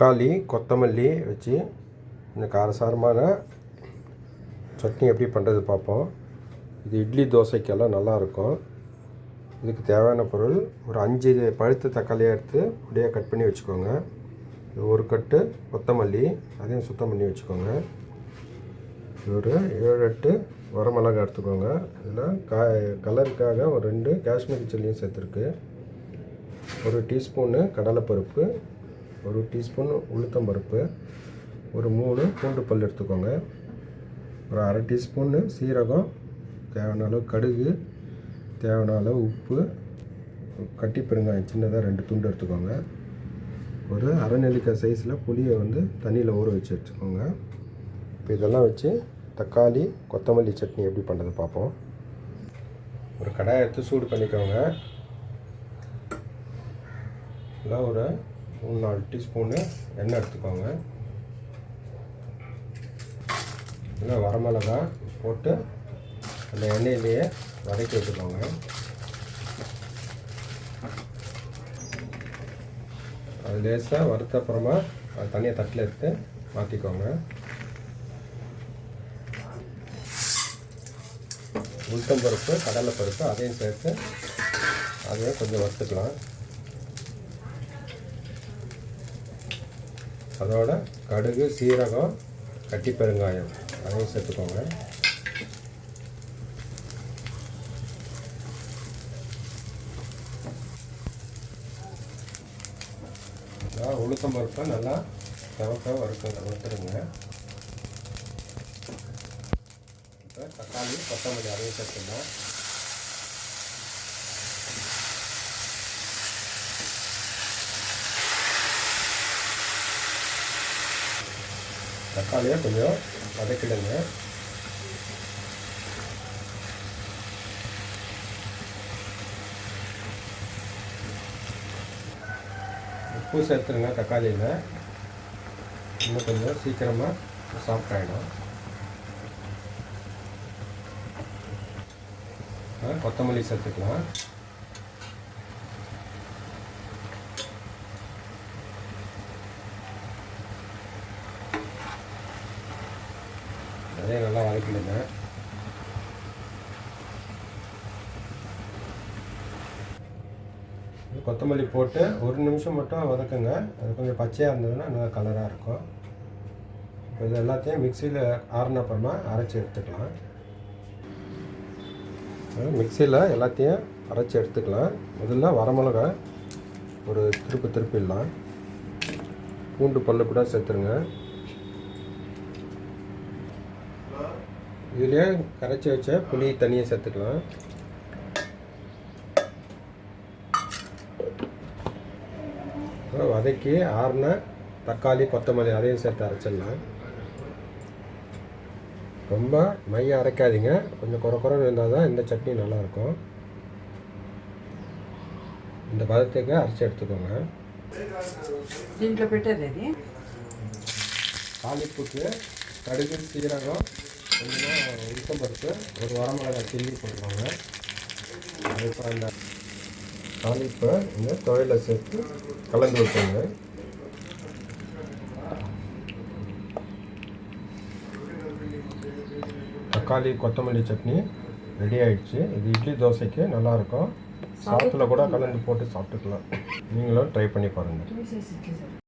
தக்காளி கொத்தமல்லி வச்சு இந்த காரசாரமான சட்னி எப்படி பண்ணுறது பார்ப்போம். இது இட்லி தோசைக்கெல்லாம் நல்லாயிருக்கும். இதுக்கு தேவையான பொருள் ஒரு 5 பழுத்த தக்காளியாக எடுத்து அப்படியே கட் பண்ணி வச்சுக்கோங்க. ஒரு கட்டு கொத்தமல்லி அதையும் சுத்தம் பண்ணி வச்சுக்கோங்க. ஒரு 7-8 வரமிளகாய் எடுத்துக்கோங்க. இதில் கலருக்காக ஒரு 2 காஷ்மீரி சில்லியும் சேர்த்துருக்கு. ஒரு டீஸ்பூனு கடலைப்பருப்பு, ஒரு டீஸ்பூன் உளுத்தம்பருப்பு, ஒரு 3 பூண்டு பல் எடுத்துக்கோங்க. ஒரு அரை டீஸ்பூன்னு சீரகம், தேவையான அளவு கடுகு, தேவையான அளவு உப்பு, கட்டி பெருங்காயம் சின்னதாக 2 துண்டு எடுத்துக்கோங்க. ஒரு அரை நெல்லிக்காய் சைஸில் புளியை தண்ணியில் ஊற வச்சு வச்சுக்கோங்க. இப்போ இதெல்லாம் வச்சு தக்காளி கொத்தமல்லி சட்னி எப்படி பண்ணுறது பார்ப்போம். ஒரு கடாயை எடுத்து சூடு பண்ணிக்கோங்க. இல்லை ஒரு 3-4 டீஸ்பூனு எண்ணெய் எடுத்துக்கோங்க. இல்லை வரமிளகாய் போட்டு அந்த எண்ணெயிலேயே வதக்கி வச்சுக்கோங்க. அது லேசாக வறுத்த அப்புறமா அது தனியாக தட்டில் எடுத்து மாற்றிக்கோங்க. உளுத்தம்பருப்பு கடலைப்பருப்பு அதையும் சேர்த்து அதையும் கொஞ்சம் வறுத்துக்கலாம். அதோட கடுகு, சீரகம், கட்டி பெருங்காயம் அதையும் சேர்த்துக்கோங்க. உளுத்தம்பருப்பை நல்லா செவக்க வறுத்துடுங்க. இப்போ தக்காளி கொத்தமல்லி அதையும் சேர்த்துக்கலாம். தக்காளியை கொஞ்சம் வதக்கிடுங்க. உப்பு சேர்த்துருங்க. தக்காளியில் இன்னும் கொஞ்சம் சீக்கிரமாக சாஃப்ட் ஆகிடும். கொத்தமல்லி சேர்த்துக்கலாம். அதே நல்லா வதக்கிடுங்க. கொத்தமல்லி போட்டு 1 நிமிஷம் மட்டும் வதக்குங்க. அது கொஞ்சம் பச்சையாக இருந்ததுன்னா நல்லா கலராக இருக்கும். இப்போ இது எல்லாத்தையும் மிக்சியில் ஆறின அப்புறமா அரைச்சி எடுத்துக்கலாம். மிக்சியில் எல்லாத்தையும் அரைச்சி எடுத்துக்கலாம். முதல்ல வரமிளகாய் ஒரு திருப்பிடலாம். பூண்டு பல்லு கூட சேர்த்துருங்க. இதுலேயே கரைச்சி வச்ச புளி தண்ணியை சேர்த்துக்கலாம். வதக்கி ஆறின தக்காளி கொத்தமல்லி அதையும் சேர்த்து அரைச்சிடலாம். ரொம்ப மையம் அரைக்காதீங்க. கொஞ்சம் குறைன்னு இருந்தால் தான் இந்த சட்னி நல்லாயிருக்கும். இந்த பதத்துக்கு அரைச்சி எடுத்துக்கோங்க. தாளிப்புக்கு கடுகு, சீரகம், கொஞ்சமாக உளுத்தம்பருப்பு, ஒரு வரமிளகாய் கிள்ளி போட்டுக்கோங்க. அதுக்கப்புறம் அந்த தாளிப்பை இந்த துவையில் சேர்த்து கலந்து விட்டுருங்க. தக்காளி கொத்தமல்லி சட்னி ரெடி ஆகிடுச்சு. இது இட்லி தோசைக்கு நல்லாயிருக்கும். சாதத்தில் கூட கலந்து போட்டு சாப்பிட்டுக்கலாம். நீங்களும் ட்ரை பண்ணி பாருங்கள்.